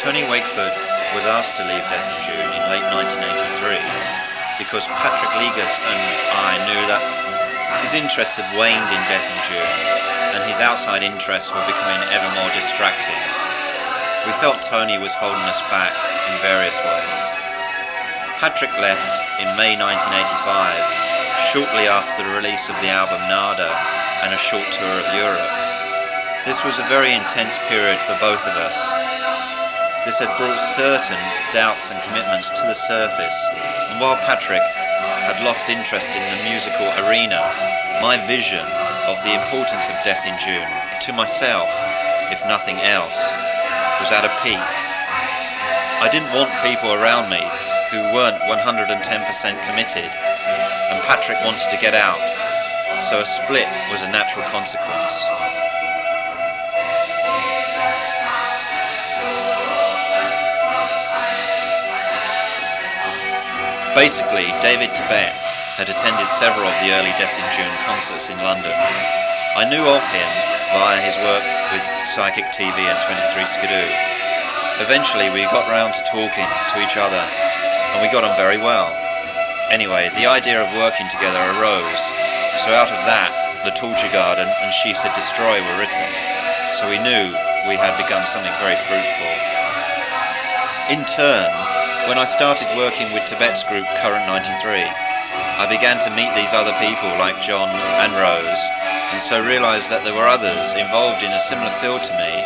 Tony Wakeford was asked to leave Death in June in late 1983 because Patrick Legas and I knew that his interest had waned in Death in June and his outside interests were becoming ever more distracting. We felt Tony was holding us back in various ways. Patrick left in May 1985, shortly after the release of the album Nada and a short tour of Europe. This was a very intense period for both of us. This had brought certain doubts and commitments to the surface, and while Patrick had lost interest in the musical arena, my vision of the importance of Death in June, to myself, if nothing else, was at a peak. I didn't want people around me who weren't 110% committed, and Patrick wanted to get out, so a split was a natural consequence. Basically, David Tibet had attended several of the early Death in June concerts in London. I knew of him via his work with Psychic TV and 23 Skidoo. Eventually we got round to talking to each other, and we got on very well. Anyway, the idea of working together arose, so out of that, The Torture Garden and She Said Destroy were written, so we knew we had begun something very fruitful. In turn, when I started working with Tibet's group Current 93, I began to meet these other people like John and Rose, and so realised that there were others involved in a similar field to me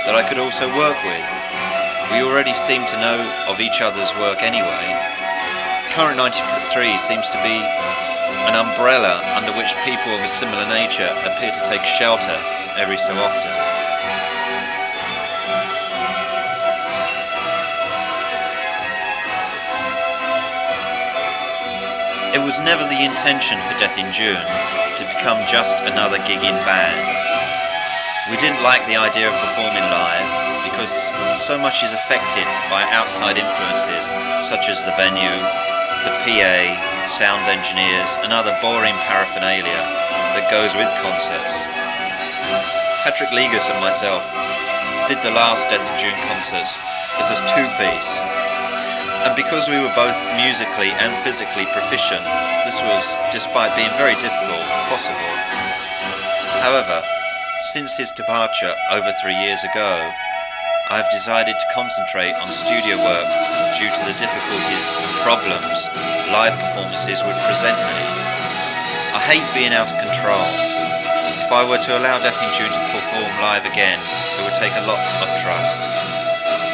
that I could also work with. We already seemed to know of each other's work anyway. Current 93 seems to be an umbrella under which people of a similar nature appear to take shelter every so often. It was never the intention for Death in June to become just another gigging band. We didn't like the idea of performing live because so much is affected by outside influences such as the venue, the PA, sound engineers and other boring paraphernalia that goes with concerts. Patrick Legas and myself did the last Death in June concerts as a two-piece. And because we were both musically and physically proficient, this was, despite being very difficult, possible. However, since his departure over 3 years ago, I have decided to concentrate on studio work due to the difficulties and problems live performances would present me. I hate being out of control. If I were to allow Death in June to perform live again, it would take a lot of trust.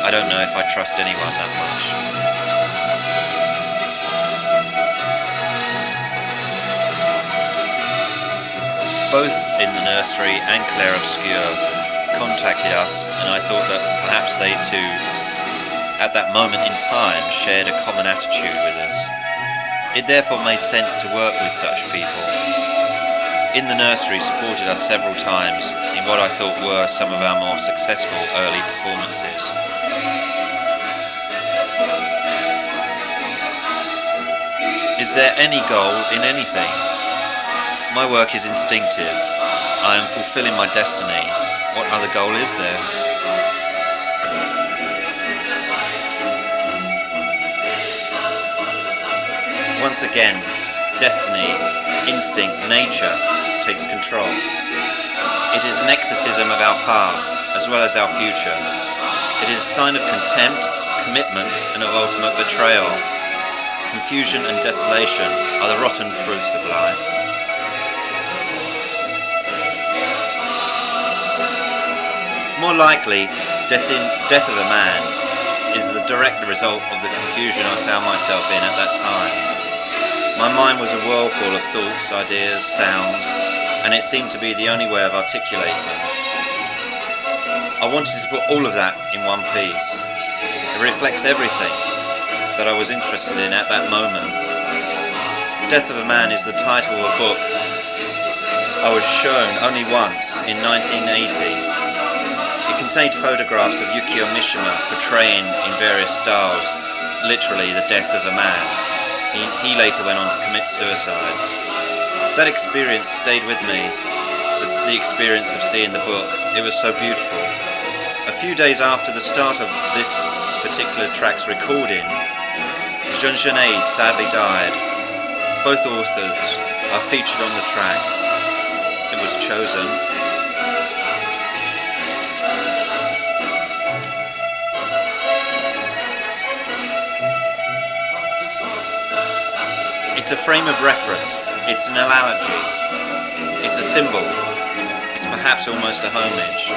I don't know if I trust anyone that much. Both in the nursery and Claire Obscure contacted us, and I thought that perhaps they too, at that moment in time, shared a common attitude with us. It therefore made sense to work with such people. In the nursery supported us several times in what I thought were some of our more successful early performances. Is there any goal in anything? My work is instinctive. I am fulfilling my destiny. What other goal is there? Once again, destiny, instinct, nature takes control. It is an exorcism of our past as well as our future. It is a sign of contempt, commitment, and of ultimate betrayal. Confusion and desolation are the rotten fruits of life. More likely, death of a man is the direct result of the confusion I found myself in at that time. My mind was a whirlpool of thoughts, ideas, sounds, and it seemed to be the only way of articulating. I wanted to put all of that in one piece. It reflects everything that I was interested in at that moment. Death of a Man is the title of a book I was shown only once in 1980. It contained photographs of Yukio Mishima portraying in various styles, literally the death of a man. He later went on to commit suicide. That experience stayed with me, the experience of seeing the book. It was so beautiful. A few days after the start of this particular track's recording, Eugénio sadly died. Both authors are featured on the track. It was chosen. It's a frame of reference. It's an analogy. It's a symbol. It's perhaps almost a homage.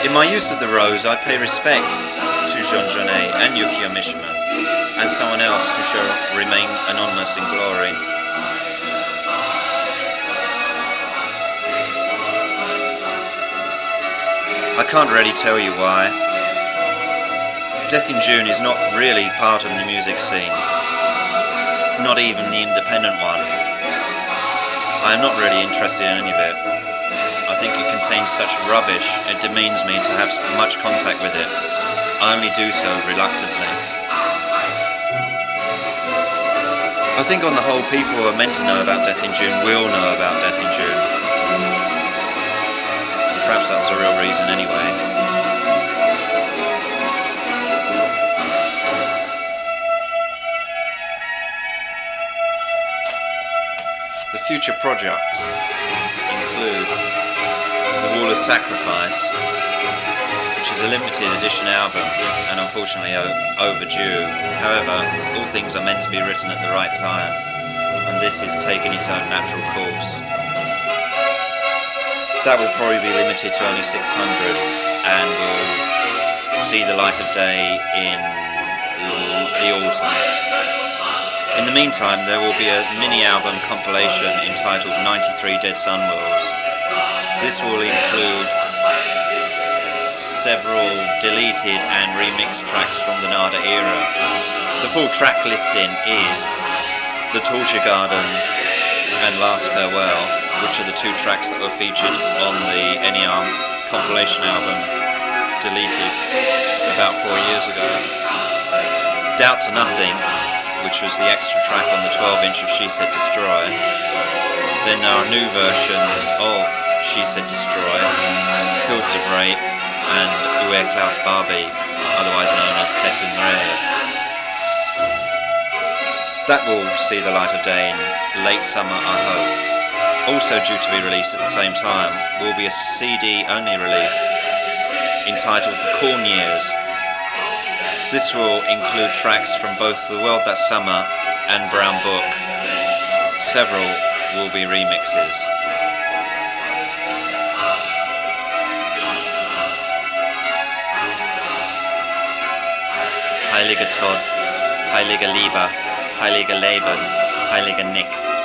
In my use of the rose, I pay respect to Eugénio and Yukio Mishima, and someone else who shall remain anonymous in glory. I can't really tell you why. Death in June is not really part of the music scene, not even the independent one. I am not really interested in any of it. I think it contains such rubbish, it demeans me to have much contact with it. I only do so reluctantly. I think on the whole, people who are meant to know about Death in June will know about Death in June. Perhaps that's the real reason anyway. The future projects include The Wall of Sacrifice, which is a limited edition album and unfortunately overdue. However, all things are meant to be written at the right time, and this is taking its own natural course. That will probably be limited to only 600 and will see the light of day in the autumn. In the meantime, there will be a mini-album compilation entitled 93 Dead Sun Worlds. This will include several deleted and remixed tracks from the Nada era. The full track listing is The Torture Garden and Last Farewell, which are the two tracks that were featured on the NER compilation album, deleted about 4 years ago. Doubt to Nothing, which was the extra track on the 12-inch of She Said Destroy. Then there are new versions of She Said Destroy, Fields of Rape, and Ue Klaus Barbie, otherwise known as Set in Rev. That will see the light of day in late summer, I hope. Also due to be released at the same time will be a CD-only release entitled The Corn Years. This will include tracks from both The World That Summer and Brown Book. Several will be remixes. Heiliger Tod, Heiliger Liebe, Heiliger Leben, Heiliger Nix.